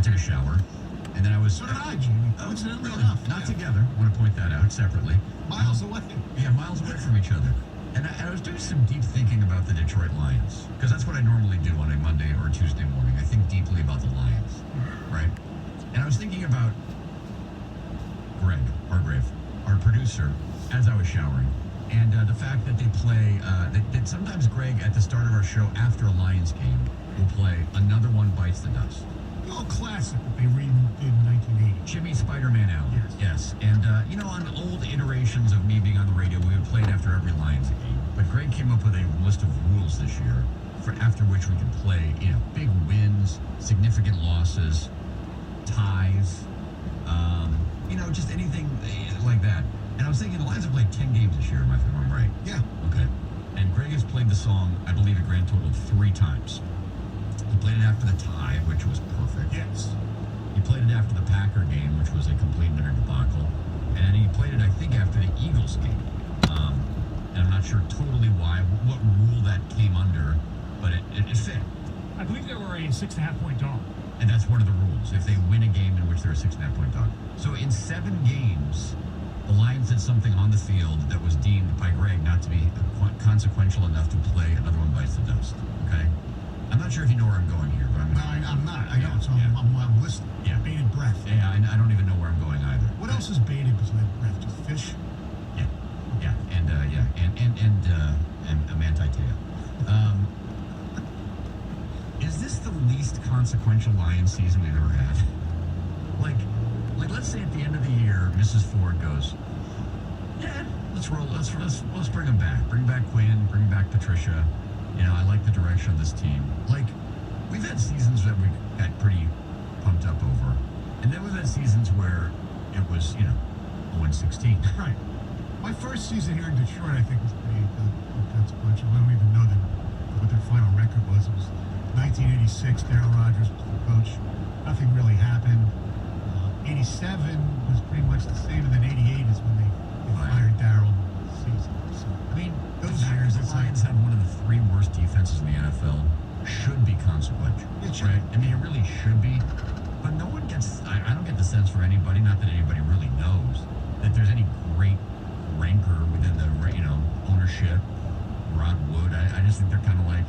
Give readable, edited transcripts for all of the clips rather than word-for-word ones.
I took a shower, and then I was... So did I, Jamie. Coincidentally enough. Not together. I want to point that out separately. Miles away. Yeah, miles away from each other. And I was doing some deep thinking about the Detroit Lions, because that's what I normally do on a Monday or Tuesday morning. I think deeply about the Lions, right? And I was thinking about Greg Hargrave, our producer, as I was showering, and the fact that they play, that sometimes Greg, at the start of our show, after a Lions game, will play Another One Bites the Dust. The old classic that they redid in 1980. Jimmy Spider-Man album. Yes. And, on old iterations of me being on the radio, we would play it after every Lions game. But Greg came up with a list of rules this year for after which we could play, big wins, significant losses, ties, just anything like that. And I was thinking the Lions have played 10 games this year, if I'm right. Yeah. Okay. And Greg has played the song, I believe, a grand total of 3 times. He played it after the tie, which was perfect. Yes. He played it after the Packer game, which was a complete and utter debacle. And he played it, I think, after the Eagles game. And I'm not sure totally what rule that came under, but it fit. I believe they were a 6.5-point dog. And that's one of the rules, if they win a game in which they're a 6.5-point dog. So in 7 games, the Lions did something on the field that was deemed by Greg not to be consequential enough to play Another One Bites the Dust. Okay? I'm not sure if you know where I'm going here, but I'm not. I don't, so I'm listening. Yeah. Bated breath. Yeah, I don't even know where I'm going either. What else is bated besides breath? Just fish? Yeah, and Manti-Te'o. Is this the least consequential Lions season we've ever had? Like, let's say at the end of the year, Mrs. Ford goes, yeah, let's bring them back. Bring back Quinn, bring back Patricia. I like the direction of this team. Like, we've had seasons that we got pretty pumped up over. And then we've had seasons where it was, 1-16. Right. My first season here in Detroit, I think, was pretty consequential. I don't even know what their final record was. It was 1986. Darryl Rogers was the coach. Nothing really happened. 87 was pretty much the same, and then 88 is when they fired Darryl season. So, I mean, those years, the Lions had one of the 3 worst defenses in the NFL. Should be consequential, right? I mean, it really should be. But no one gets, I don't get the sense for anybody, not that anybody really knows, that there's any great rancor within the, ownership, Rod Wood. I just think they're kind of like,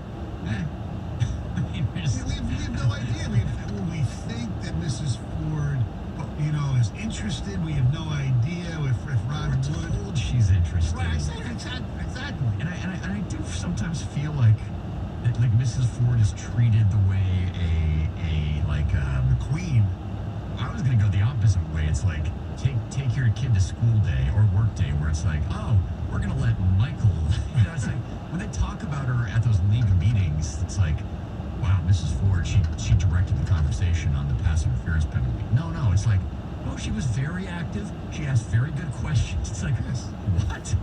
I mean, we have no idea. We think that Mrs. Ford, is interested. We have no idea if Rod Wood. Told she's interested. Right, exactly. And I do sometimes feel like Mrs. Ford is treated the way the queen. I was gonna go the opposite way. It's like take your kid to school day or work day, where it's like, oh, we're gonna let Michael. It's like when they talk about her at those league meetings, it's like, wow, Mrs. Ford, she directed the conversation on the pass interference penalty. No, it's like, no, she was very active. She asked very good questions. It's like, what?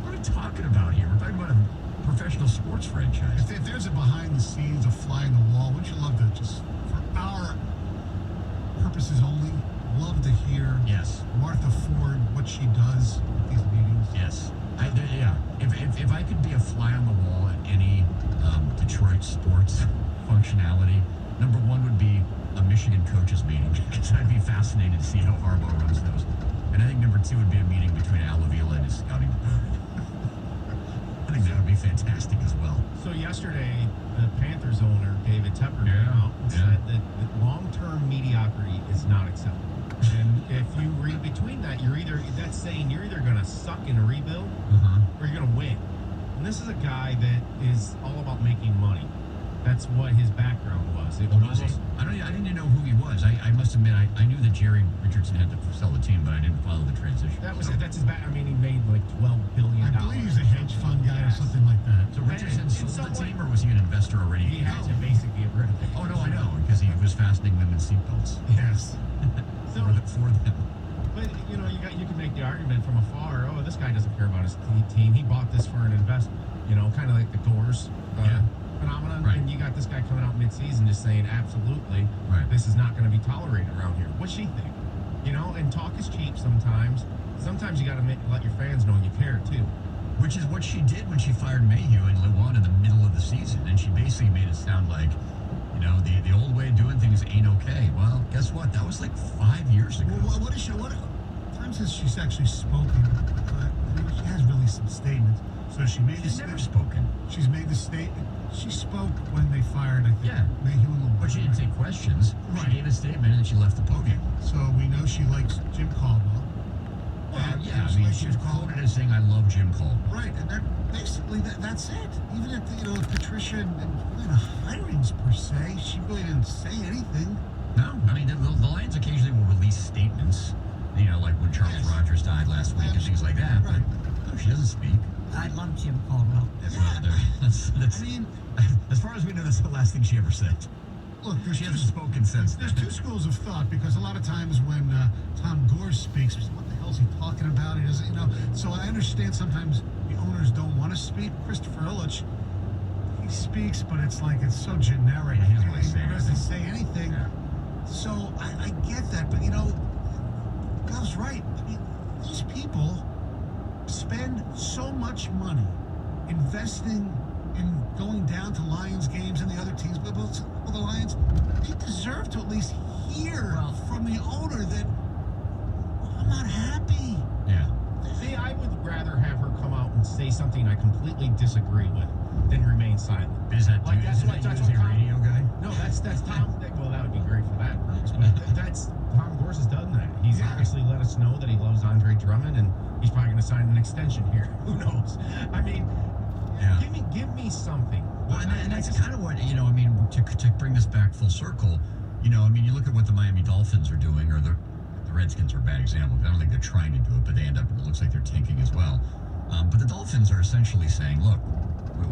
What are we talking about here? We're talking about a professional sports franchise. If there's a behind the scenes, a fly in the wall, wouldn't you love to just, for our purposes only, love to hear Martha Ford, what she does at these meetings? Yes. If I could be a fly on the wall at any Detroit sports functionality, number 1 would be a Michigan coaches meeting, because I'd be fascinated to see how Harbaugh runs those. And I think number 2 would be a meeting between Al Avila and his scouting department. I think that would be fantastic as well. So yesterday, the Panthers owner, David Tepper, came out and said that long-term mediocrity is not acceptable. And if you read between that, that's saying you're either going to suck in a rebuild or you're going to win. And this is a guy that is all about making money. That's what his background was. I didn't even know who he was. I must admit, I knew that Jerry Richardson had to sell the team, but I didn't follow the transition. That's his back. I mean, he made like $12 billion. I believe he's a hedge fund guy or something like that. So Richardson sold the team, or was he an investor already? He had to basically get rid of it. Oh no, I know, because he was fastening women's seatbelts. Yes. for them. But you can make the argument from afar. Oh, this guy doesn't care about his team. He bought this for an investment. Kind of like the Gores phenomenon. Right. And you got this guy coming out mid-season just saying, absolutely, this is not going to be tolerated around here. What's she think? And talk is cheap sometimes. Sometimes you got to let your fans know you care too. Which is what she did when she fired Mayhew and Lewan in the middle of the season, and she basically made it sound like You know, the old way of doing things ain't okay. Well, guess what? That was like 5 years ago. Well, what is she? What times has she actually spoken? She has released some statements. So she made She's the never statement. spoken. She's made the statement. She spoke when they fired, I think, Yeah. Mayhew and LeBron. But she didn't take questions. Right. She gave a statement and she left the podium. So we know she likes Jim Caldwell. Well, And yeah, I she mean, likes she Jim was Caldwell. quoted as saying, "I love Jim Caldwell." Right, and that basically that's it. Even if Patricia and the hirings per se, she really didn't say anything. No, I mean, the Lions occasionally will release statements, you know, like when Charles Yes. Rogers died last week and things like that. Right. But no, she doesn't speak. I love Jim Caldwell. That's I mean, as far as we know, that's the last thing she ever said. look, there's She two, hasn't spoken since then. there's two schools of thought because a lot of times when Tom Gore speaks, what the hell is he talking about? He doesn't, So I understand sometimes the owners don't want to speak. Christopher Illich, he speaks, but it's like it's so generic. Yeah, he doesn't really say doesn't say anything. Yeah. So I get that, but Bill's right. I mean, these people spend so much money investing in going down to Lions games and the other teams, but the Lions, they deserve to at least hear from the owner that I'm not happy. Yeah. See, I would rather have her come out and say something I completely disagree with than remain silent. Is that Like, is that's that what- you that's as what a Tom- radio guy? No, that's Tom. Well, that would be great for that purpose. But that's Tom Gorse has done that. He's Yeah. obviously let us know that he loves Andre Drummond, and he's probably going to sign an extension here. Who knows? I mean, Yeah. give me something. Well, and that's kind of what, I mean, to bring this back full circle, I mean, you look at what the Miami Dolphins are doing, or the Redskins are a bad example. I don't think they're trying to do it, but it looks like they're tanking as well. But the Dolphins are essentially saying, look,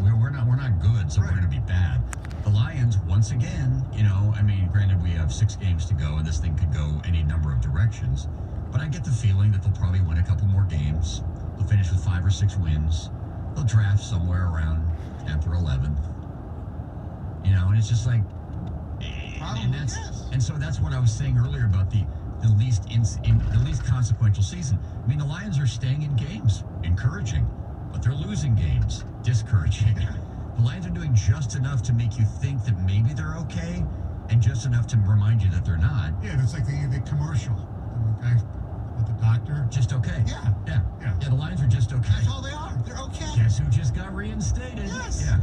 we're not good, so we're going to be bad. The Lions, once again, I mean, granted, we have 6 games to go, and this thing could go any number of directions, but I get the feeling that they'll probably win a couple more games. They'll finish with 5 or 6 wins. They'll draft somewhere around 10th or 11th. And it's just like, and so that's what I was saying earlier about the least consequential season. I mean, the Lions are staying in games, encouraging, but they're losing games, discouraging. The Lions are doing just enough to make you think that maybe they're okay, and just enough to remind you that they're not. Yeah, that's like the commercial. The guy with the doctor. Just okay. Yeah. Yeah, the Lions are just okay. That's all they are. They're okay. Guess who just got reinstated? Yes. Yeah.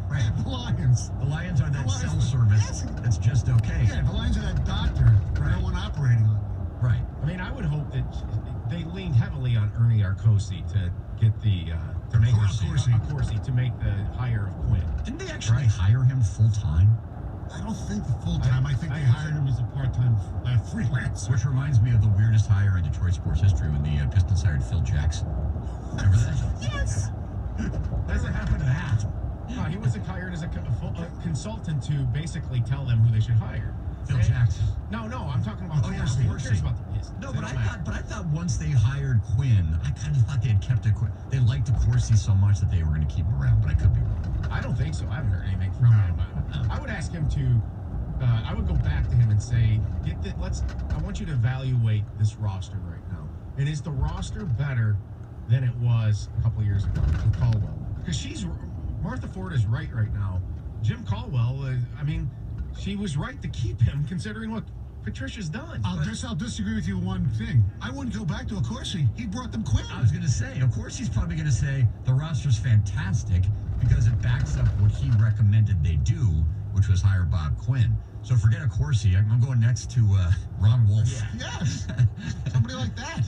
Right. The Lions. The Lions are that The Lions- cell service Yes. that's just okay. Yeah, the Lions are that doctor. Right. No one operating on. Right. I mean, I would hope that they leaned heavily on Ernie Arcosi to get the to make Corsi. to make the hire of Quinn. Didn't they actually hire him full time? I don't think the full time. I think they hired him as a part-time freelancer. Which reminds me of the weirdest hire in Detroit sports history when the Pistons hired Phil Jackson. Remember that? Yes. Doesn't happen to that. No, he was hired as a consultant to basically tell them who they should hire. Phil Jackson. No, I'm talking about. Oh, yeah, Corsi. Who Corsi. cares about the Pistons? No, They but I don't matter. thought once they hired Quinn, I kind of thought they had kept it. They liked the Corsi so much that they were going to keep him around, but I could be wrong. I don't think so. I haven't heard anything from him. I would ask him to. I would go back to him and say, I want you to evaluate this roster right now. And is the roster better than it was a couple years ago in Caldwell? Because Martha Ford is right now. Jim Caldwell, she was right to keep him considering what Patricia's done. I'll disagree with you one thing. I wouldn't go back to a Corsi. He brought them Quinn. I was going to say, of course, he's probably going to say the roster's fantastic because it backs up what he recommended they do, which was hire Bob Quinn. So forget a Corsi. I'm going next to Ron Wolf. Yes. Somebody like that.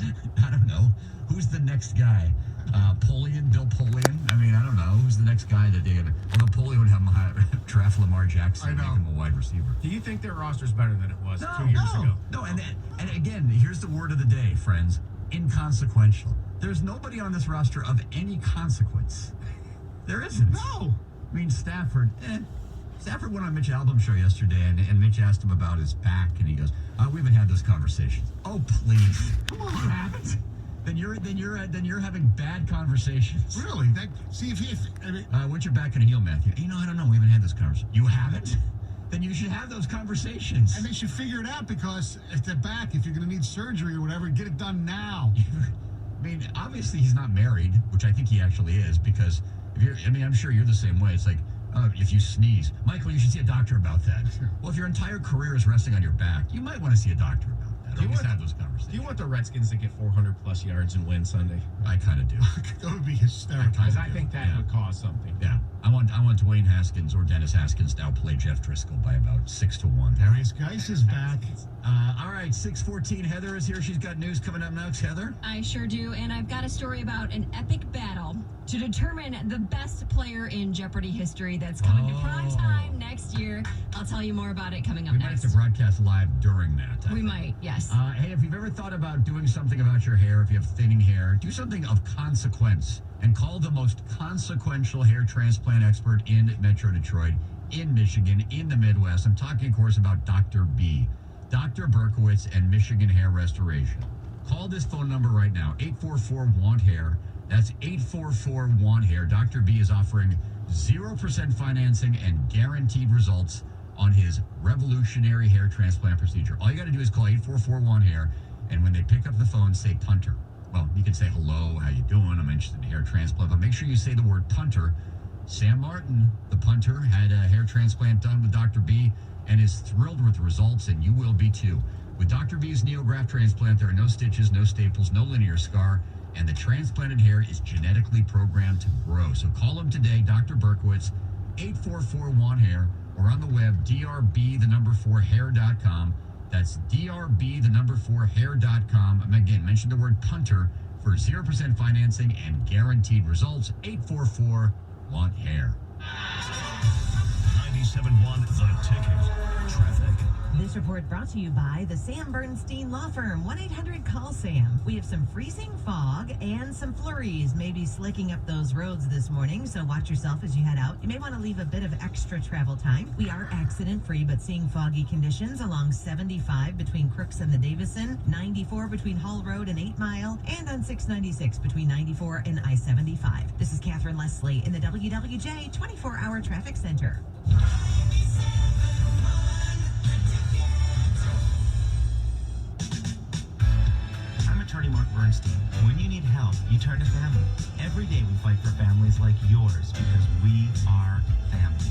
I don't know. Who's the next guy? Bill Polian? I mean, I don't know. Who's the next guy that they're going to... Although Polian would have him draft Lamar Jackson and make him a wide receiver. Do you think their roster's better than it was 2 years ago? No, and again, here's the word of the day, friends. Inconsequential. There's nobody on this roster of any consequence. There isn't. No. I mean, Stafford, Stafford went on Mitch Albom's show yesterday, and Mitch asked him about his back, and he goes, we haven't had those conversations. Oh, please. Come on. You haven't? Then you're having bad conversations. Really? What's your back gonna heal, Matthew? I don't know. We haven't had this conversation. You haven't? Then you should have those conversations. And they should figure it out because if they're back, if you're going to need surgery or whatever, get it done now. I mean, obviously he's not married, which I think he actually is, because I'm sure you're the same way. It's like, If you sneeze. Michael, you should see a doctor about that. Well, if your entire career is resting on your back, you might want to see a doctor about that. Or at least have those conversations. Do you want the Redskins to get 400-plus yards and win Sunday? I kind of do. That would be hysterical. Because I think that would cause something. Yeah. I want Dwayne Haskins or Dennis Haskins to outplay Jeff Driscoll by about 6-1. Darius Geis is back. All right, 6:14. Heather is here. She's got news coming up next. Heather? I sure do, and I've got a story about an epic battle to determine the best player in Jeopardy history that's coming to prime time next year. I'll tell you more about it coming up We might next. have to broadcast live during that. I We think. might, yes. Hey, if you've ever thought about doing something about your hair, if you have thinning hair, do something of consequence and call the most consequential hair transplant expert in Metro Detroit, in Michigan, in the Midwest. I'm talking, of course, about Dr. B, Dr. Berkowitz and Michigan Hair Restoration. Call this phone number right now, 844-WANT-HAIR. That's 844-WANT-HAIR. Dr. B is offering 0% financing and guaranteed results on his revolutionary hair transplant procedure. All you got to do is call 844-WANT-HAIR, and when they pick up the phone, say punter. Well, you can say, hello, how you doing? I'm interested in hair transplant, but make sure you say the word punter. Sam Martin, the punter, had a hair transplant done with Dr. B and is thrilled with the results, and you will be too. With Dr. B's NeoGraft transplant, there are no stitches, no staples, no linear scar, and the transplanted hair is genetically programmed to grow. So call him today, Dr. Berkowitz, 844-WANT-HAIR, or on the web, drb4hair.com. That's drb4hair.com. And again, mention the word punter for 0% financing and guaranteed results. 844-WANT-HAIR. 97.1 The Ticket. Traffic. This report brought to you by the Sam Bernstein Law Firm. 1-800-CALL-SAM. We have some freezing fog and some flurries maybe slicking up those roads this morning, so watch yourself as you head out. You may want to leave a bit of extra travel time. We are accident-free, but seeing foggy conditions along 75 between Crooks and the Davison, 94 between Hull Road and 8 Mile, and on 696 between 94 and I-75. This is Catherine Leslie in the WWJ 24-hour traffic center. I'm attorney Mark Bernstein. When you need help, you turn to family. Every day we fight for families like yours because we are family.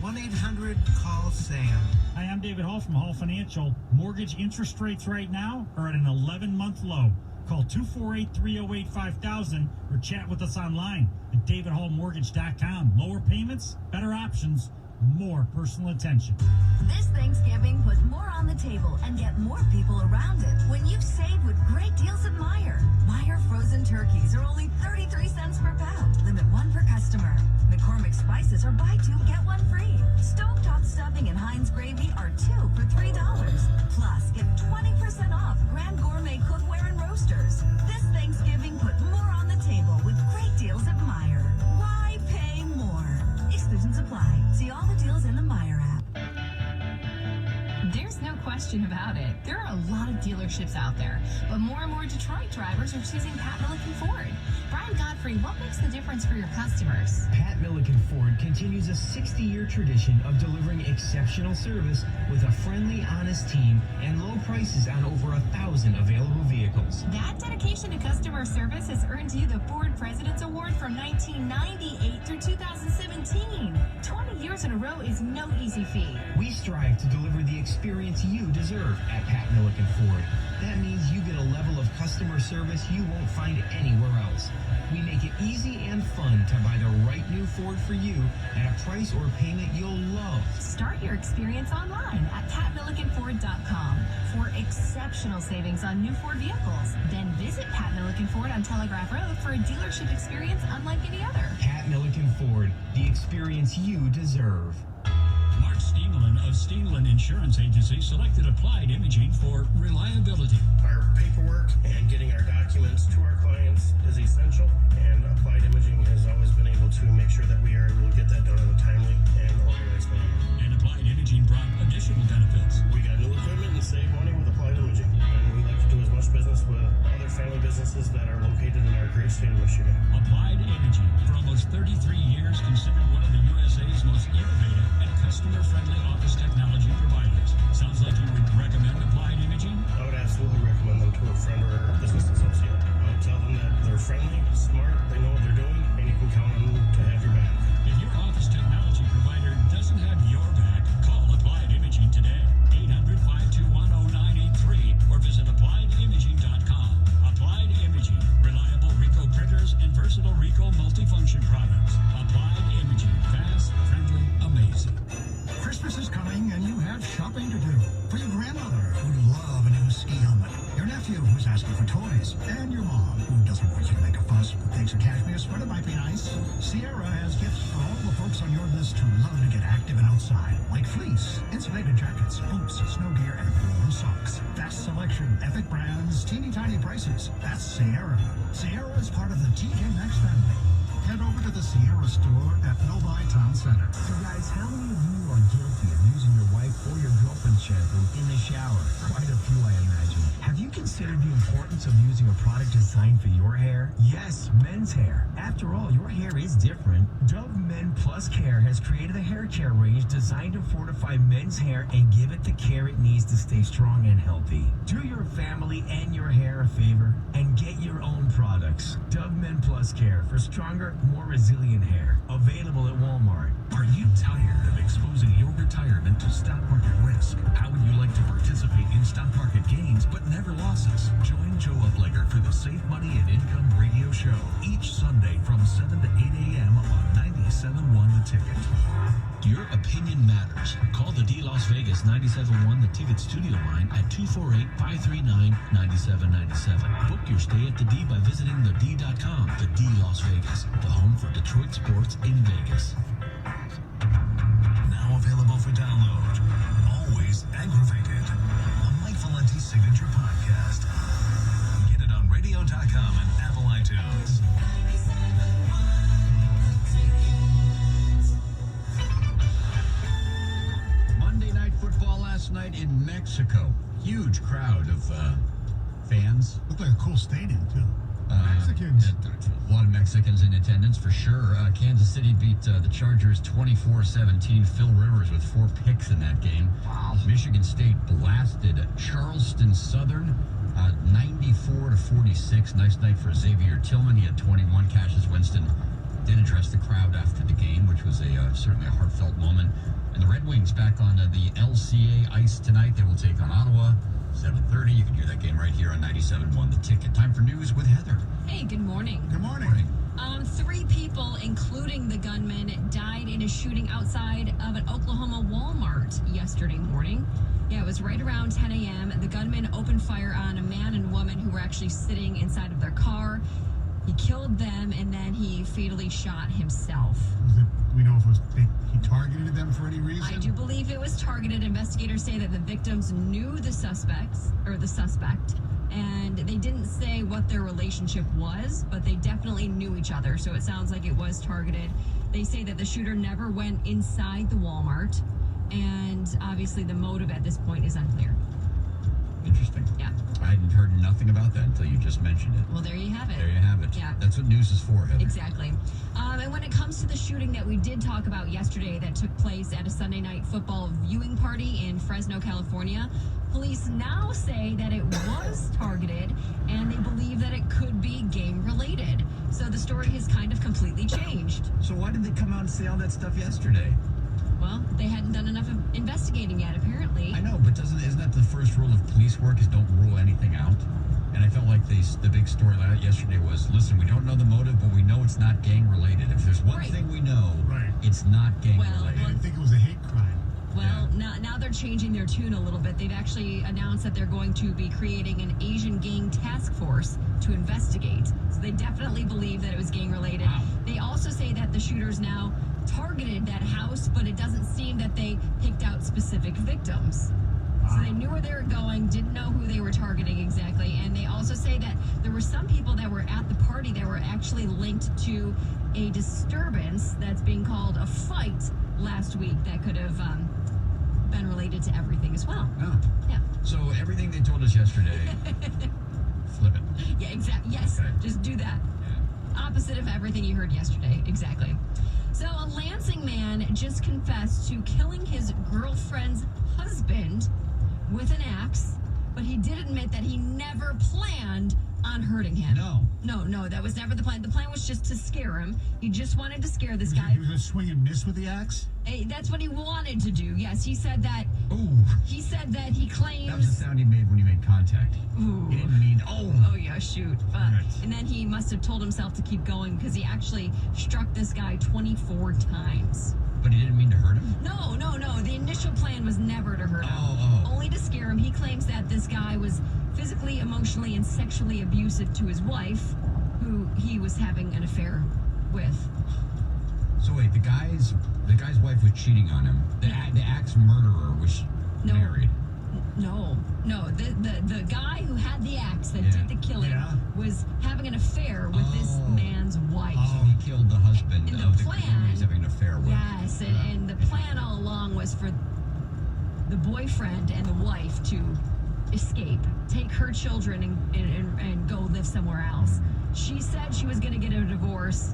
1-800-CALL-SAM. Hi, I'm David Hall from Hall Financial. Mortgage interest rates right now are at an 11-month low. Call 248-308-5000 or chat with us online at davidhallmortgage.com. Lower payments, better options, more personal attention. This Thanksgiving, put more on the table and get more people around it when you save with great deals at Meijer. Meijer frozen turkeys are only 33 cents per pound. Limit 1 per customer. McCormick spices are buy 2, get 1 free. Stovetop stuffing and Heinz gravy are 2 for $3. Plus, get 20% off Grand Gourmet cookware and roasters. This Thanksgiving, put more on the table with great deals at Meijer. Why pay more? Exclusions apply. See all the deals in the Meijer app. There's no question about it. There are a lot of dealerships out there, but more and more Detroit drivers are choosing Pat Milliken Ford. Brian Godfrey, what makes the difference for your customers? Pat Milliken Ford continues a 60-year tradition of delivering exceptional service with a friendly, honest team and low prices on over 1,000 available vehicles. That dedication to customer service has earned you the Ford President's Award from 1998 through 2017. 20 years in a row is no easy feat. We strive to deliver the experience you deserve at Pat Milliken Ford. That means you get a level of customer service you won't find anywhere else. We make it easy and fun to buy the right new Ford for you at a price or payment you'll love. Start your experience online at patmillikenford.com for exceptional savings on new Ford vehicles. Then visit Pat Milliken Ford on Telegraph Road for a dealership experience unlike any other. Pat Milliken Ford, the experience you deserve. Mark Steenland of Steenland Insurance Agency selected Applied Imaging for reliability. Our paperwork and getting our documents to our clients is essential, and Applied Imaging has always been able to make sure that we are able to get that done in a timely and organized manner. And Applied Imaging brought additional benefits. We got new equipment and save money with Applied Imaging, and we like to do as much business with other family businesses that are located in our great state of Michigan. Applied Imaging, for almost 33 years, considered one of the USA's most innovative and customer-friendly office technology providers. Sounds like you would recommend Applied Imaging? I would absolutely recommend them to a friend or a business associate. I would tell them that they're friendly, smart, they know what they're doing, and you can count on them to asking for toys. And your mom, who doesn't want you to make a fuss but thinks a cashmere sweater might be nice. Sierra has gifts for all the folks on your list who love to get active and outside, like fleece, insulated jackets, boots, snow gear, and warm socks. Vast selection, epic brands, teeny tiny prices. That's Sierra. Sierra is part of the TK Maxx family. Head over to the Sierra store at Novi Town Center. So guys, how many of you are guilty of using your wife or your girlfriend's shampoo in the shower? Quite a few, I imagine. Have you considered the importance of using a product designed for your hair? Yes, men's hair. After all, your hair is different. Dove Men Plus Care has created a hair care range designed to fortify men's hair and give it the care it needs to stay strong and healthy. Do your family and your hair a favor and get your own products. Dove Men Plus Care for stronger, more resilient hair. Available at Walmart. Are you tired of exposing your retirement to stock market risk? How would you like to participate in stock market gains but never losses? Join Joe Uplegger for the Save Money and Income radio show each Sunday from 7 to 8 a.m. on 97.1 The Ticket. Your opinion matters. Call the D Las Vegas 97.1 The Ticket studio line at 248-539-9797. Book your stay at the D by visiting thed.com. The D Las Vegas, the home for Detroit sports in Vegas. Now available for download. Always Aggravated. A Mike Valenti signature podcast. Get it on radio.com and Apple iTunes. Monday Night Football last night in Mexico. Huge crowd of fans. Looked like a cool stadium, too. Mexicans. A lot of Mexicans in attendance for sure. Kansas City beat the Chargers 24-17. Phil Rivers with 4 picks in that game. Wow. Michigan State blasted Charleston Southern 94-46. Nice night for Xavier Tillman. He had 21. Cassius Winston did address the crowd after the game, which was certainly a heartfelt moment. And the Red Wings back on the LCA ice tonight. They will take on Ottawa. 7:30. You can hear that game right here on 97.1 The Ticket. Time for news with Heather. Hey, good morning. Good morning. 3 people, including the gunman, died in a shooting outside of an Oklahoma Walmart yesterday morning. Yeah, it was right around 10 a.m. The gunman opened fire on a man and woman who were actually sitting inside of their car. He killed them, and then he fatally shot himself. Do we know if he targeted them for any reason? I do believe it was targeted. Investigators say that the victims knew the suspect, and they didn't say what their relationship was, but they definitely knew each other, so it sounds like it was targeted. They say that the shooter never went inside the Walmart, and obviously the motive at this point is unclear. Interesting. Yeah. I hadn't heard nothing about that until you just mentioned it. Well, there you have it. There you have it. Yeah. That's what news is for, Heather. Exactly. And when it comes to the shooting that we did talk about yesterday that took place at a Sunday night football viewing party in Fresno, California, police now say that it was targeted and they believe that it could be gang-related. So the story has kind of completely changed. So why did they come out and say all that stuff yesterday? Well, they hadn't done enough investigating yet, apparently. I know, but isn't that the first rule of police work is don't rule anything out? And I felt like the big story yesterday was, listen, we don't know the motive, but we know it's not gang-related. If there's one thing we know, it's not gang-related. I think it was a hate crime. Well, now they're changing their tune a little bit. They've actually announced that they're going to be creating an Asian gang task force to investigate. So they definitely believe that it was gang-related. Wow. They also say that the shooters now targeted that house, but it doesn't seem that they picked out specific victims. So they knew where they were going, didn't know who they were targeting exactly, and they also say that there were some people that were at the party that were actually linked to a disturbance that's being called a fight last week that could have been related to everything as well. Oh. Yeah. So everything they told us yesterday, flip it. Yeah, exactly. Yes, Okay. just do that. Yeah. Opposite of everything you heard yesterday. Exactly. So a Lansing man just confessed to killing his girlfriend's husband with an axe, but he did admit that he never planned on hurting him. No, that was never the plan. The plan was just to scare him. He just wanted to scare this guy. He was going to swing and miss with the axe? Hey, that's what he wanted to do. Yes, he said that. Ooh. He said that he claims. That was the sound he made when he made contact. Ooh. He didn't mean, Oh, yeah, shoot. Right. And then he must have told himself to keep going because he actually struck this guy 24 times. But he didn't mean to hurt him? No. The initial plan was never to hurt him. Oh. Only to scare him. He claims that this guy was physically, emotionally, and sexually abusive to his wife, who he was having an affair with. So wait, the guy's wife was cheating on him. The axe murderer was married. No. The guy who had the axe that did the killing was having an affair with this man's wife. So he killed the husband And of the the plan- woman he's having an affair with. Yes, and the plan all along was for the boyfriend and the wife to escape, take her children and go live somewhere else. She said she was going to get a divorce.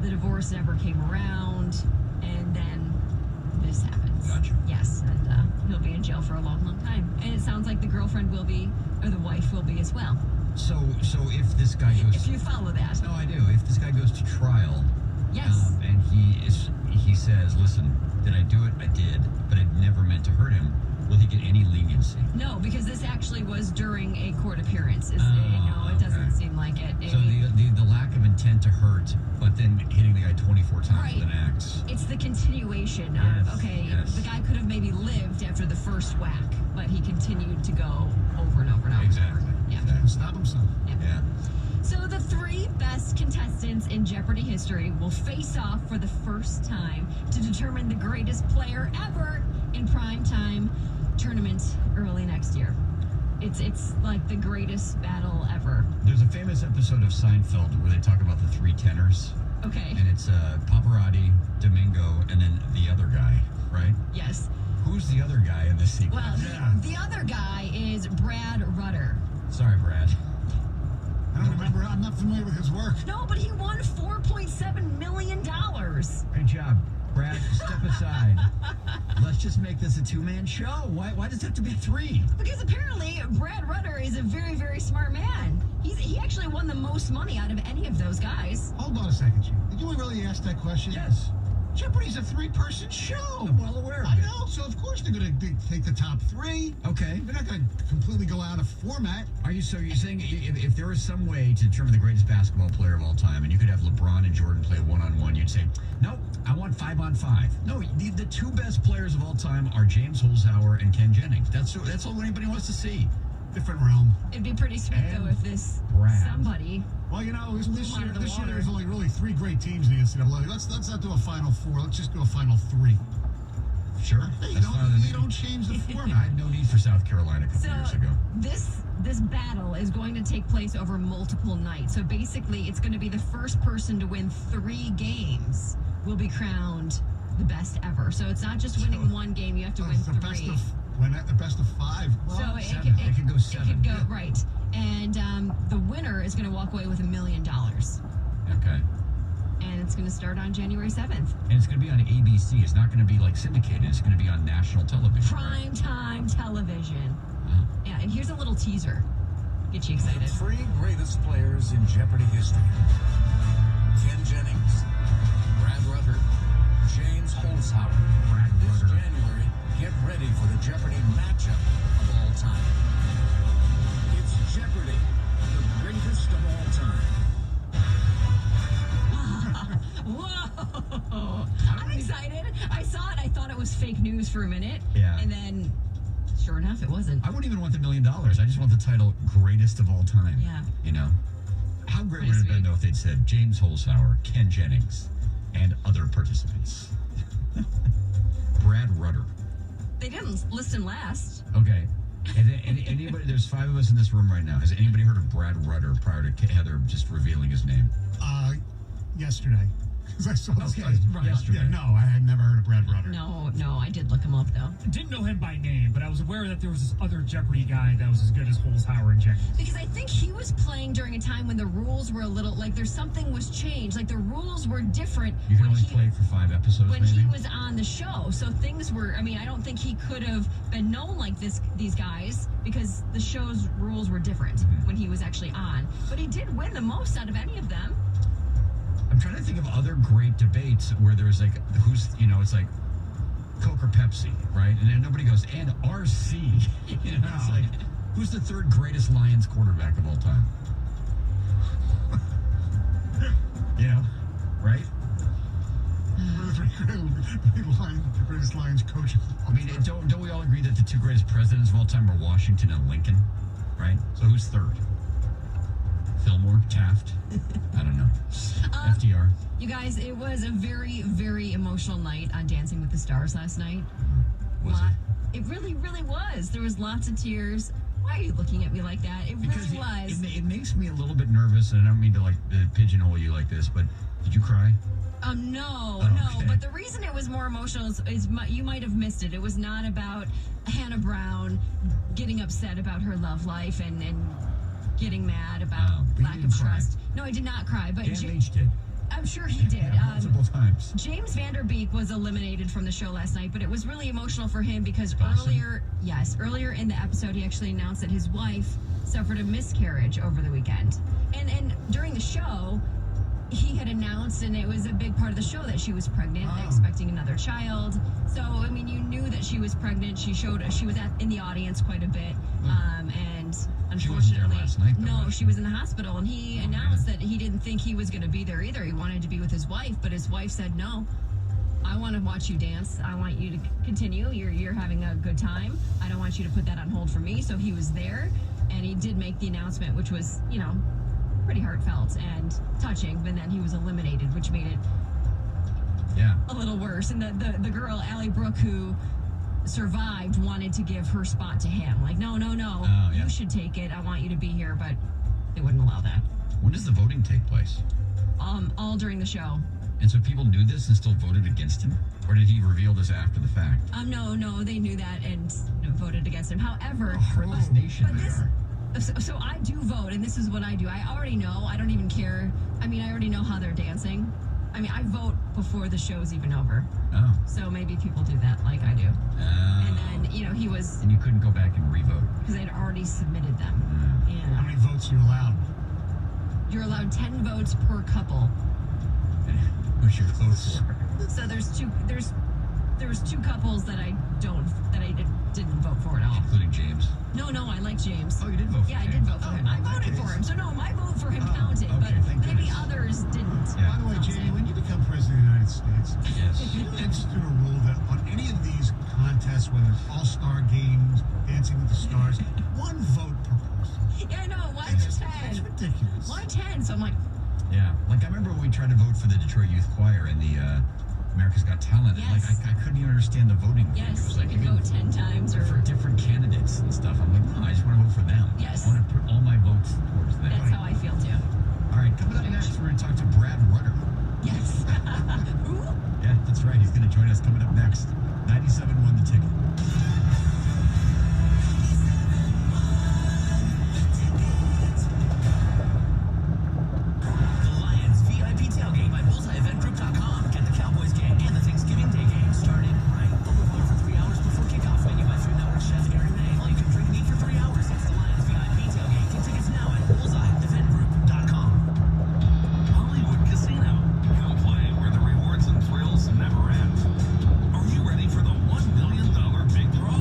The divorce never came around, and then this happens. Gotcha. Yes, and he'll be in jail for a long, long time. And it sounds like the girlfriend will be, or the wife will be as well. So if this guy goes, If you follow that. no, I do. If this guy goes to trial, Yes. and he says, listen, did I do it? I did, but I never meant to hurt him. Will he get any leniency? No, because this actually was during a court appearance. It okay. doesn't seem like it. So the lack of intent to hurt, but then hitting the guy 24 times Right. with an axe. It's the continuation Yes, of, okay, yes. the guy could have maybe lived after the first whack, but he continued to go over and over and over. Exactly. Yeah. Couldn't stop himself. Yeah. So the three best contestants in Jeopardy history will face off for the first time to determine the greatest player ever in primetime tournament early next year. It's like the greatest battle ever. There's a famous episode of Seinfeld where they talk about the three tenors. Okay. And it's Pavarotti, Domingo, and then the other guy, right? Yes. Who's the other guy in this sequence? Well, the other guy is Brad Rutter. Sorry, Brad. I don't remember. I'm not familiar with his work. No, but he won $4.7 million. Great job. Brad, step aside. Let's just make this a two-man show. Why does it have to be three? Because apparently Brad Rutter is a very, very smart man. He actually won the most money out of any of those guys. Hold on a second, Chief. Did you really ask that question? Yes. Jeopardy's a three-person show. I'm well aware of I it. know. So of course they're going to take the top three. Okay. They're not going to completely go out of format. You're saying if there was some way to determine the greatest basketball player of all time, and you could have LeBron and Jordan play one-on-one, you'd say, no, I want 5-on-5. No, the two best players of all time are James Holzhauer and Ken Jennings. That's all anybody wants to see. Different realm. It'd be pretty sweet, though, if this Brad. somebody... Well, you know, this out of the year water. there's only really three great teams in the NCAA. Let's not do a Final Four. Let's just do a Final Three. Sure. Hey, That's fine with me. you don't change the I format. had no need for South Carolina a couple So years ago. this battle is going to take place over multiple nights. So basically, it's going to be the first person to win 3 games will be crowned the best ever. So it's not just winning one game; you have to win It's the 3. the best of 5. Well, So It could go 7. It could go right, and the winner is going to walk away with $1 million, Okay. and it's going to start on January 7th. And it's going to be on ABC. It's not going to be like syndicated. It's going to be on national television. right? Prime time television. Oh. Yeah, and here's a little teaser. Get you excited. The 3 greatest players in Jeopardy history. Ken Jennings, Brad Rutter, James Holzhauer. This January, get ready for the Jeopardy matchup of all time. It's Jeopardy, the greatest of all time. Whoa! I'm excited. I saw it. I thought it was fake news for a minute. Yeah. And then, sure enough, it wasn't. I wouldn't even want the $1 million. I just want the title greatest of all time. Yeah. You know? How great Pretty would it have been, sweet. though, if they'd said James Holzhauer, Ken Jennings, and other participants? Brad Rutter. They didn't listen last. Okay. And anybody, there's 5 of us in this room right now. Has anybody heard of Brad Rutter prior to Heather just revealing his name? Yesterday. Because I saw this Okay, guy's yesterday. Yeah, no, I had never heard of Brad Rutter. No, I did look him up though. Didn't know him by name, but I was aware that there was this other Jeopardy guy that was as good as Holzhauer and Jennings. Because I think he was playing during a time when the rules were a little like there's something was changed. Like the rules were different You can when only play for 5 episodes, when maybe? he was on the show. So things were. I mean, I don't think he could have been known like these guys because the show's rules were different when he was actually on. But he did win the most out of any of them. I'm trying to think of other great debates where there's like, it's like Coke or Pepsi, right? And then nobody goes, and RC. It's like, who's the 3rd greatest Lions quarterback of all time? Right? Who are the The greatest Lions coaches. I mean, don't we all agree that the two greatest presidents of all time are Washington and Lincoln, right? So who's third? Fillmore, Taft? I don't know. FDR. You guys, it was a very, very emotional night on Dancing with the Stars last night. Was it? It really, really was. There was lots of tears. Why are you looking at me like that? It really was. It makes me a little bit nervous, and I don't mean to pigeonhole you like this, but did you cry? No, okay. no. But the reason it was more emotional is you might have missed it. It was not about Hannah Brown getting upset about her love life and getting mad about lack of trust. No, I did not cry. But Dan Leach did. I'm sure he did. Multiple times. James Vanderbeek was eliminated from the show last night, but it was really emotional for him because earlier in the episode, he actually announced that his wife suffered a miscarriage over the weekend. And during the show, he had announced, and it was a big part of the show, that she was pregnant, expecting another child. So, I mean, you knew that she was pregnant. She was in the audience quite a bit. And unfortunately, she wasn't there last night, though, no, she was in the hospital, and he announced that he didn't think he was going to be there either. He wanted to be with his wife, but his wife said, no, I want to watch you dance. I want you to continue. You're having a good time. I don't want you to put that on hold for me. So he was there, and he did make the announcement, which was, pretty heartfelt and touching, but then he was eliminated, which made it a little worse. And the girl, Allie Brooke, who survived, wanted to give her spot to him. Like, no, you should take it. I want you to be here, but they wouldn't allow that. When does the voting take place? All during the show. And so people knew this and still voted against him? Or did he reveal this after the fact? No, they knew that and voted against him. However, heartless nation they are. So I do vote, and this is what I do. I already know. I don't even care. I mean, I already know how they're dancing. I mean, I vote before the show's even over. Oh. So maybe people do that like I do. And then, he was... And you couldn't go back and re-vote? Because I'd already submitted them. Yeah. How many votes are you allowed? You're allowed 10 votes per couple. Who's your close for? So there was two couples that I didn't vote for at all. Including James? No, I like James. Oh, you did vote for him? Yeah, I did vote for him. I voted for him. So no, my vote for him counted, but maybe others didn't. By the way, Jamie, when you become president of the United States, you institute a rule that on any of these contests, whether it's All-Star Games, Dancing with the Stars, one vote per person. Yeah, no, why 10? It's ridiculous. Why 10? So I'm like... Yeah, like I remember when we tried to vote for the Detroit Youth Choir in the America's Got Talent. Yes. And I couldn't even understand the voting. Yes, it was like you can vote 10 times or... For different candidates and stuff. I'm like, no, I just want to vote for them. Yes. I want to put all my votes towards them. That's how I feel, too. All right, coming up next, we're going to talk to Brad Rutter. Yes. Who? Yeah, that's right. He's going to join us coming up next. 97.1 The Ticket. Never end. Are you ready for the $1 million big draw?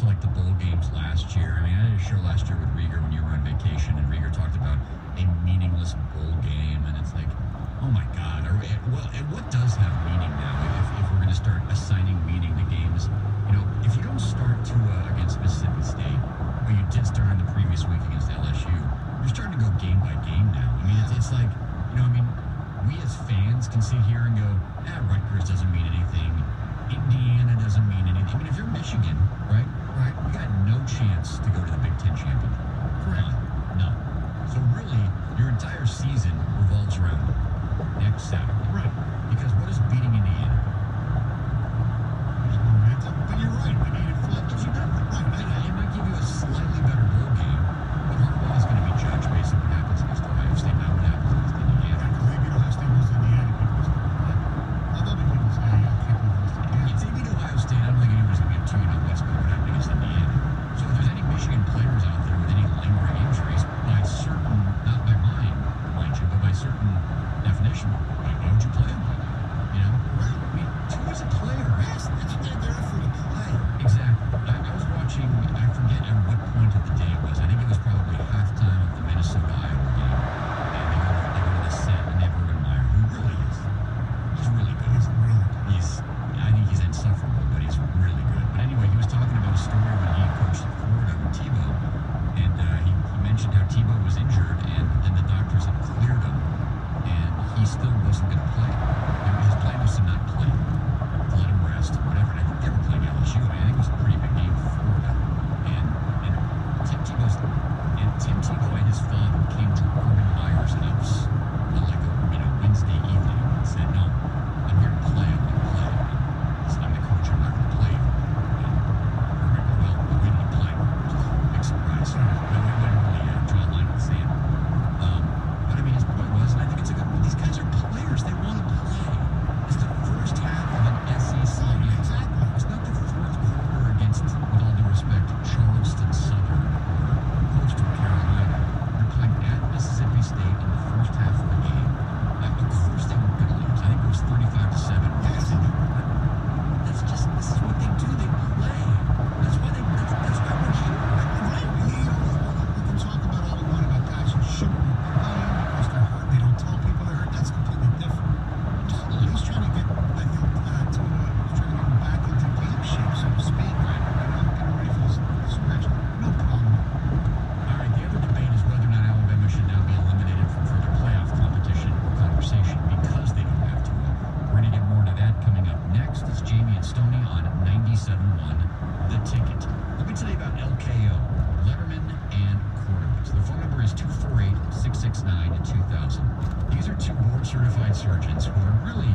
to like the bowl games last year. I mean, I did a show last year with Rieger when you were on vacation, and Rieger talked about a meaningless bowl game, and it's like, oh my God. What does have meaning now if we're going to start assigning meaning to games? You know, if you don't start Tua against Mississippi State, but you did start in the previous week against LSU, you're starting to go game by game now. I mean, it's like, you know, I mean, we as fans can sit here and go, Rutgers doesn't mean anything. Indiana doesn't mean anything. I mean, if you're Michigan, right? Right. You got no chance to go to the Big Ten championship. Correct. None. So really, your entire season revolves around next Saturday. Right. Because what is beating Indiana? There's momentum. But you're right. I mean, If you got right, it might give you a slightly better bowl game, but Harbaugh is going to be judged based on what happens against Ohio State, not what happens against Indiana. Right, because they beat Ohio State versus Indiana. Although the people say, I can't believe this Indiana. If they beat Ohio State, I don't think anyone's going to give 2 West about what happened against Indiana. So if there's any Michigan players out there with any lingering injuries, by certain, not by mine, mind you, but by certain definition, why would you play them? You know? Right. I mean, Tua's a player, right? Yes, that's what they're there for, to play. Exactly. I was watching, I forget at what point of the day it was. I think it was probably halftime of the Minnesota-Iowa game. And they go to the set, and they have Urban Meyer, who really is. He's really good. He's really good. I think he's insufferable, but he's really good. But anyway, he was talking about a story when he coached at Florida with Tebow, and he mentioned how Tebow was injured, and then the doctors had cleared him, and he still wasn't going to play. His plan was to not play, to let him rest, whatever. And I think they were playing LSU. I think it was a pretty big game for Florida. And Tim Tebow and his father came to Urban Meyer's house on like a Wednesday evening and said, "No, I'm here to play. I'm going to play." He said, "I'm the coach. I'm not going to play." And Urban goes, "Well, we didn't play." Big surprise. No, we didn't really draw a line in the sand. But I mean, his point was, and I think it's a good one, these guys are players. They want to play. It's the first half of an SEC game. Exactly. It's not the fourth quarter against, with all due respect, Charleston Southern or Coastal Carolina. You're playing at Mississippi State in the first half of the game. Of course they weren't going to lose. I think it was 35-7. Yes. This is what they do. They play. That's why we're here. Right. We can talk about all we want about guys who shouldn't be playing because they're hurt. They don't tell people they're hurt. That's completely different. Totally. He's trying to get, I think, he's trying to get him back into game shape, so to speak. Getting ready for this match. No problem. All right, the other debate is whether or not Alabama should now be eliminated from further playoff competition or conversation because they don't have to. We're going to get more into that coming up next. It's Jamie and Stoney on 97.1 The Ticket. Let me tell you about LKO, Letterman and Kornowitz. Their phone number is 248-669-2000. These are 2 board-certified surgeons who are really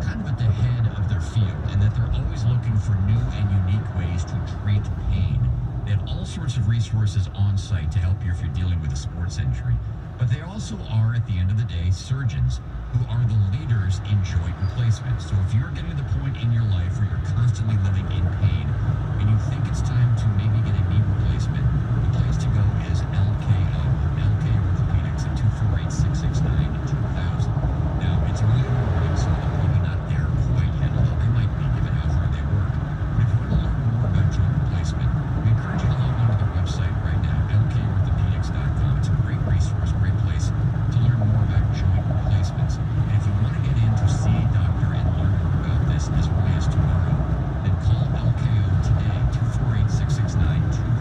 kind of at the head of their field, and that they're always looking for new and unique ways to treat pain. They have all sorts of resources on site to help you if you're dealing with a sports injury. But they also are, at the end of the day, surgeons who are the leaders in joint replacement. So if you're getting to the point in your life where you're constantly living in pain and you think it's time to maybe get a knee replacement, the place to go is LKO. LK Orthopedics at 248-669-2000. Now, it's early in the morning, so they're probably not there quite yet, although they might be given how hard they work. But if you want to learn more about joint replacement, we encourage you to log on to their website right now, lkorthopedics.com. It's a great resource, great place to learn more about joint replacements. And if you want to get in to see a doctor and learn more about this as early as tomorrow, then call LKO today, 248-669-2000.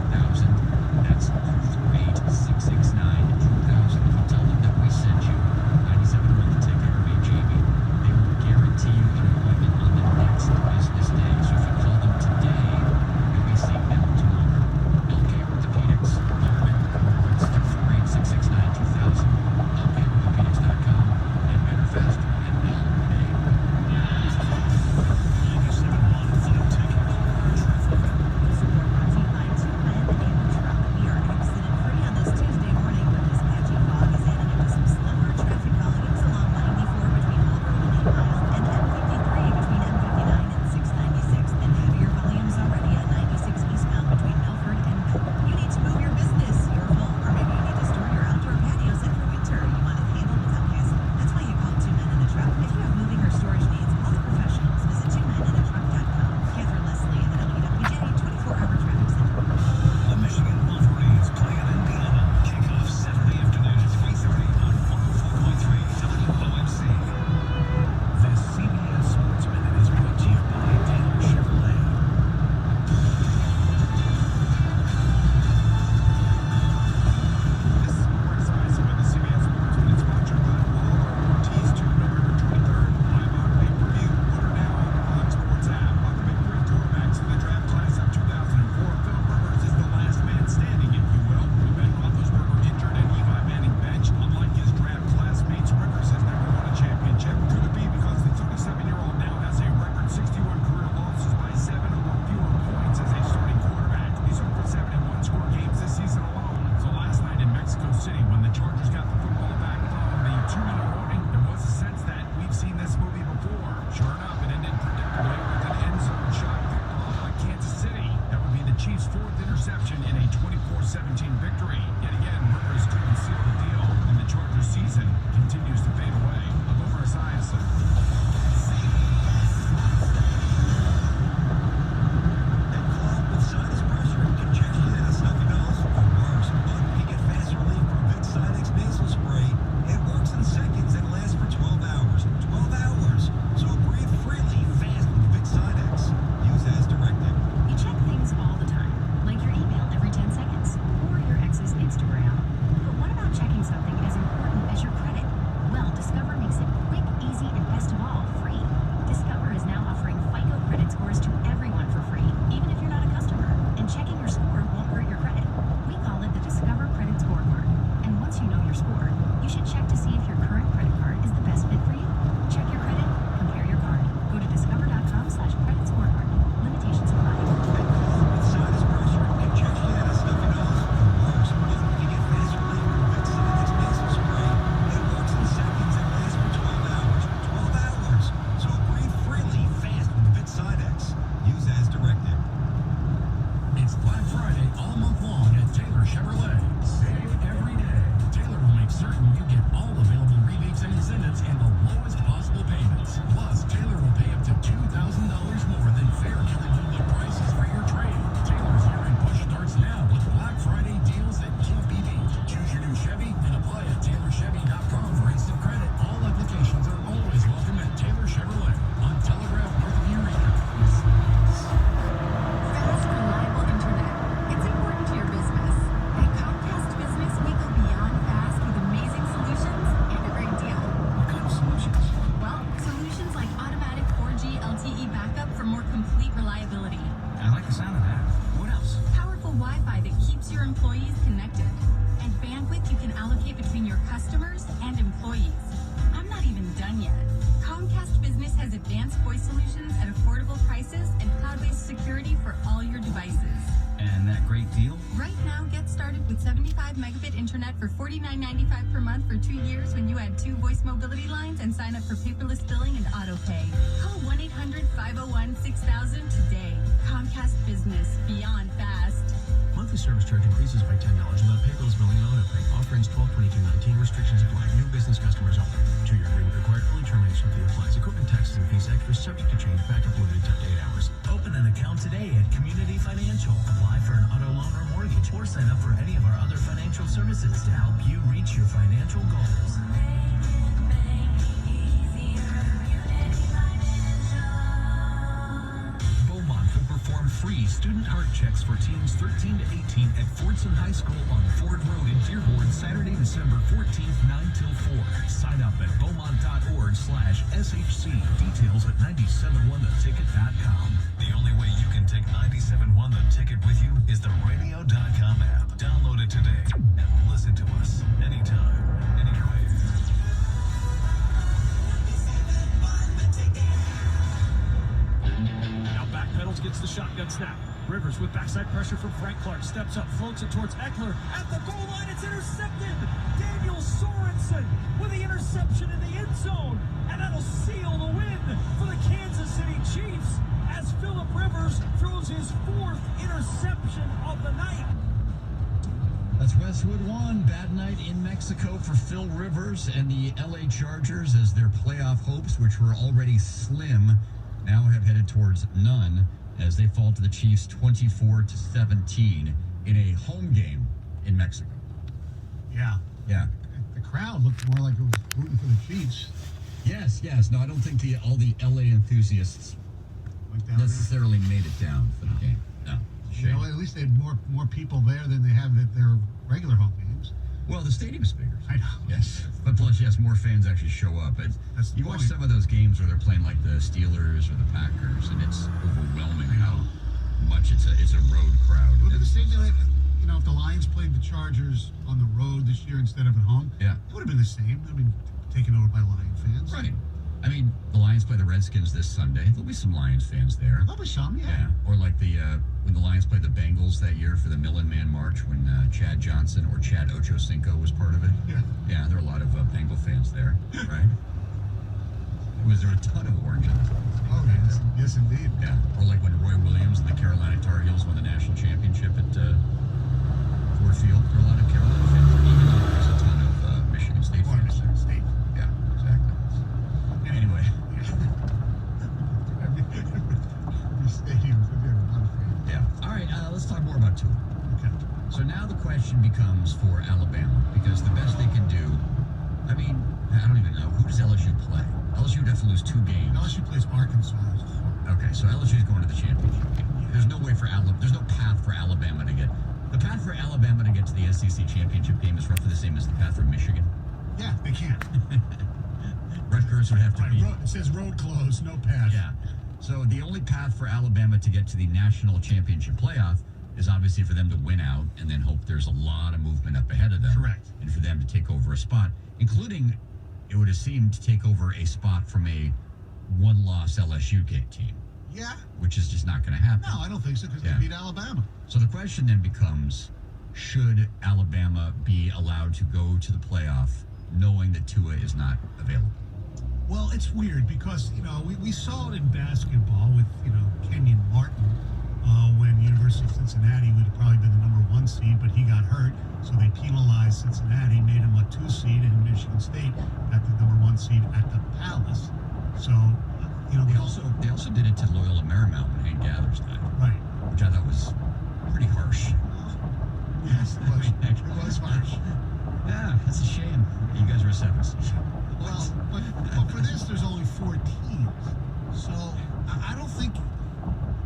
interception in a 24-17 victory. Yet again, Rivers couldn't seal the deal, and the Chargers season continues to fade away. Over Esiason. You check things all the time, like your email every 10 seconds, or your ex's Instagram. But what about checking something as important as your credit? Well, Discover makes it quick, easy, and best of all, free. Discover is now offering FICO credit scores to everyone for free, even if you're not a customer. And checking your score won't hurt your credit. We call it the Discover Credit Scorecard. And once you know your score, you should check to see if your current credit card is the best fit for you. Check your credit, compare your card. Go to discover.com/credit scorecard. Limitations apply. It's Black Friday all month long at Taylor Chevrolet. Save every day. Taylor will make certain you get all available rebates and incentives and the lowest possible payments. Plus, Taylor will pay up to $2,000 more than fair California prices for your trade. Taylor's year-end push starts now with Black Friday deals that can't be beat. Choose your new Chevy and apply at TaylorChevy.com for instant credit. All applications are always welcome at Taylor Chevrolet on Telegraph north of Eureka. Fast, reliable internet. It's important to your business. At Comcast Business, we go beyond fast with amazing solutions and a great deal. What kind of solutions? Well, solutions like automatic 4G LTE backup for more complete reliability. I like the sound of that. What else? Powerful Wi-Fi that keeps your employees connected. And bandwidth you can allocate between your customers and employees. I'm not even done yet. Comcast Business has advanced voice solutions at affordable prices and cloud-based security for all your devices. And that great deal? Right now, get started with 75 megabit internet for $49.95 per month for 2 years when you add 2 voice mobility lines and sign up for paperless billing and auto pay. Call 1-800-501-6000 today. Comcast Business. Beyond fast. Monthly service charge increases by $10 without paperless billing and auto pay. Offer ends 12/22/19. Restrictions apply. New business customers only. 2-year agreement required. Early termination fee applies. Equipment taxes and fees extra subject to change. Backup limited to 8 hours. Open an account today at Community Financial. Apply for an auto loan or mortgage, or sign up for any of our other financial services to help you reach your financial goals. Beaumont will perform free student heart checks for teens 13 to 18 at Fordson High School on Ford Road in Dearborn, Saturday, December 14th, 9 till 4. Sign up at beaumont.org/SHC. Details at 971theticket.com. The only way you can take 97.1 The Ticket with you is the radio.com app. Download it today and listen to us anytime, anywhere. Now backpedals, gets the shotgun snap. Rivers with backside pressure from Frank Clark. Steps up, floats it towards Eckler. At the goal line, it's intercepted. Daniel Sorensen with the interception in the end zone. And that'll seal the win for the Kansas City Chiefs as Phillip Rivers throws his 4th interception of the night. That's Westwood 1. Bad night in Mexico for Phil Rivers and the LA Chargers as their playoff hopes, which were already slim, now have headed towards none as they fall to the Chiefs 24-17 in a home game in Mexico. Yeah. Yeah. The crowd looked more like it was rooting for the Chiefs. Yes. No, I don't think all the LA enthusiasts Went down necessarily made it down for the game. No. there. You know, at least they had more people there than they have at their regular home games. Well, the stadium's bigger. I know. Yes. But plus, yes, more fans actually show up. That's the you watch point. some of those games where they're playing like the Steelers or the Packers, and it's overwhelming how much it's a road crowd. Look at the same thing. You know, if the Lions played the Chargers on the road this year instead of at home, yeah, it would have been the same. I mean, taken over by Lion fans. Right. I mean, the Lions play the Redskins this Sunday. There'll be some Lions fans there. There'll be some, yeah. Or like when the Lions played the Bengals that year for the Millen Man March when Chad Johnson or Chad Ochocinco was part of it. Yeah. Yeah, there are a lot of Bengal fans there, right? Was there a ton of orange in this? Oh, yes, indeed. Yeah. Or like when Roy Williams and the Carolina Tar Heels won the national championship at Ford Field. There were a lot of Carolina fans, even though there's a ton of Michigan State fans there. State. Yeah, exactly. Anyway. Every stadium, there are a lot of fans. Yeah. All right, let's talk more about Tua. Okay. So now the question becomes for Alabama, because the best they can do, I mean, I don't even know. Who does LSU play? LSU would have to lose 2 games. LSU plays Arkansas. Okay, so LSU's going to the championship game. There's no way for there's no path for Alabama to get. The path for Alabama to get to the SEC championship game is roughly the same as the path for Michigan. Yeah, they can't. Rutgers would have to be. It says road closed, no path. Yeah. So the only path for Alabama to get to the national championship playoff is obviously for them to win out and then hope there's a lot of movement up ahead of them. Correct. And for them to take over a spot, including, it would have seemed, to take over a spot from a one-loss LSU team. Yeah. Which is just not going to happen. No, I don't think so, because Yeah. they beat Alabama. So the question then becomes, should Alabama be allowed to go to the playoff knowing that Tua is not available? Well, it's weird because, we saw it in basketball with, Kenyon Martin when University of Cincinnati would have probably been the number 1 seed, but he got hurt. So they penalized Cincinnati, made him a 2 seed, and Michigan State got the number 1 seed at the Palace. So, They also did it to Loyola Marymount when Hank Gathers died. Right. Which I thought was pretty harsh. Yes, it was. It was harsh. Yeah, that's a shame. You guys were 7s. Well, but for this, there's only 4 teams. So I don't think.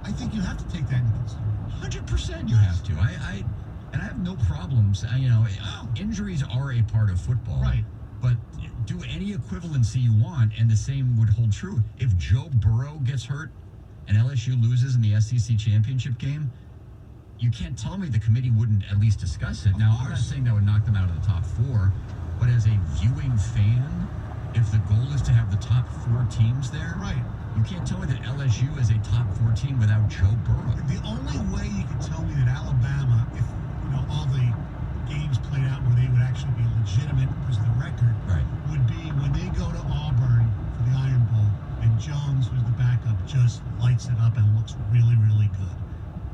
I think you have to take that into consideration. 100% you have to. I have no problems. Injuries are a part of football. Right. But do any equivalency you want, and the same would hold true. If Joe Burrow gets hurt and LSU loses in the SEC championship game, you can't tell me the committee wouldn't at least discuss it. Now, I'm not saying that would knock them out of the top 4, but as a viewing fan, if the goal is to have the top 4 teams there, right, you can't tell me that LSU is a top 4 team without Joe Burrow. The only way you can tell me that Alabama, if all the games played out where they would actually be legitimate because of the record, right, would be when they go to Auburn for the Iron Bowl and Jones, who's the backup, just lights it up and looks really, really good.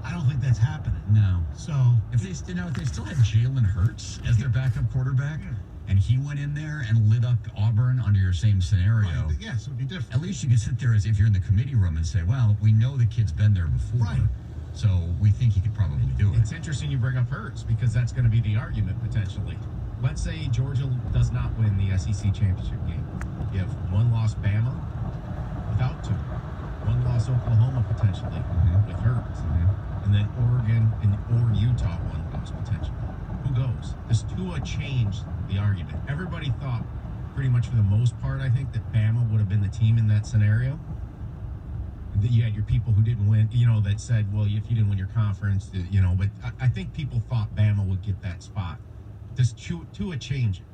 I don't think that's happening. No. So if they still had Jalen Hurts as their backup quarterback, and he went in there and lit up Auburn under your same scenario, right, yes, it would be different. At least you could sit there as if you're in the committee room and say, well, we know the kid's been there before. Right. So we think he could probably do it. It's interesting you bring up Hurts because that's going to be the argument potentially. Let's say Georgia does not win the SEC championship game. You have 1-loss Bama without Tua, 1-loss Oklahoma potentially with Hurts, and then Oregon or Utah 1 loss potentially. Who goes? Does Tua change the argument? Everybody thought, pretty much for the most part, I think that Bama would have been the team in that scenario. You had your people who didn't win, that said, well, if you didn't win your conference, but I think people thought Bama would get that spot. Does Tua change it?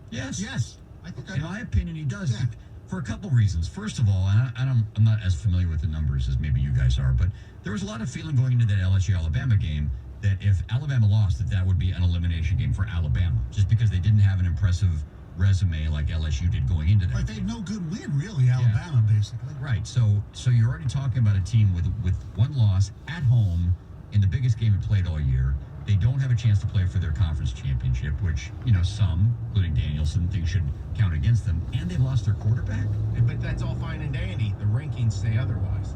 Yes. Yes. I think in my opinion, he does. Yeah. For a couple reasons. First of all, and I'm not as familiar with the numbers as maybe you guys are, but there was a lot of feeling going into that LSU-Alabama game that if Alabama lost, that would be an elimination game for Alabama, just because they didn't have an impressive resume like LSU did going into that. Right, they had no good win, really, Alabama, basically. Right, so you're already talking about a team with 1 loss at home in the biggest game it played all year. They don't have a chance to play for their conference championship, which, some, including Danielson, think should count against them, and they've lost their quarterback. But that's all fine and dandy. The rankings say otherwise.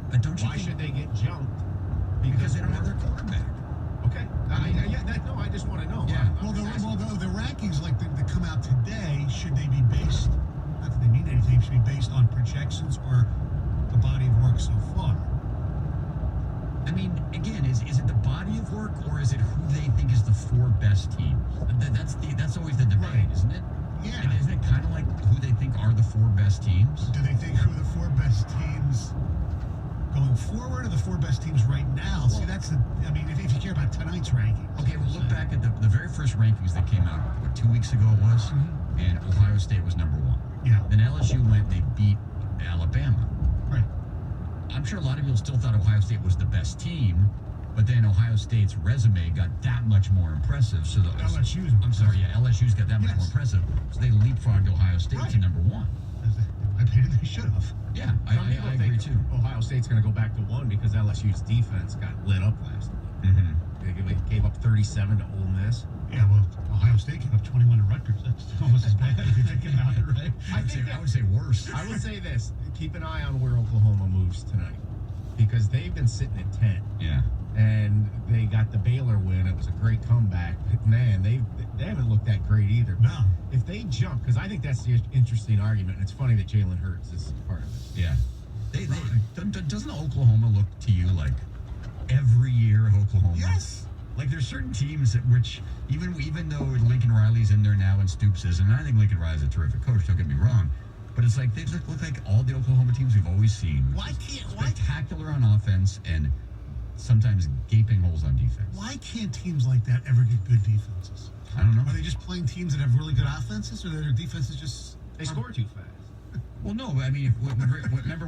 But don't you Why should they get jumped? Because they don't have their quarterback. Okay. I just want to know. Yeah. Well, the rankings that come out today, should they be based, not that they mean anything, should be based on projections or the body of work so far? I mean, again, is it the body of work or is it who they think is the 4 best teams? That's always the debate, right, isn't it? Yeah. And isn't it kind of like who they think are the 4 best teams? Do they think who are the 4 best teams going forward or the 4 best teams right now? Well, see, that's if you care about tonight's rankings. Okay, well, look back at the very first rankings that came out, 2 weeks ago it was, and Ohio State was number 1. Yeah. Then LSU went, they beat Alabama. Right. I'm sure a lot of people still thought Ohio State was the best team, but then Ohio State's resume got that much more impressive. So LSU's got that much more impressive. So they leapfrogged Ohio State to number 1. I opinion, they should have. Yeah, Some people I agree think too. Ohio State's going to go back to 1 because LSU's defense got lit up last week. They gave up 37 to Ole Miss. Yeah, well, Ohio State gave up 21 to Rutgers. That's almost as bad if you think about it, right? I would say worse. I would say this: keep an eye on where Oklahoma moves tonight, because they've been sitting at 10. Yeah. And they got the Baylor win. It was a great comeback. Man, they haven't looked that great either. No. If they jump, because I think that's the interesting argument. And it's funny that Jalen Hurts is part of it. Yeah. Doesn't Oklahoma look to you like every year Oklahoma? Yes. Like there's certain teams that which even though Lincoln Riley's in there now and Stoops isn't, and I think Lincoln Riley's a terrific coach, don't get me wrong, but it's like they look like all the Oklahoma teams we've always seen. Why Spectacular on offense and sometimes gaping holes on defense. Why can't teams like that ever get good defenses? I don't know. Are they just playing teams that have really good offenses, or their defenses just They score too fast. Well, no, I mean, remember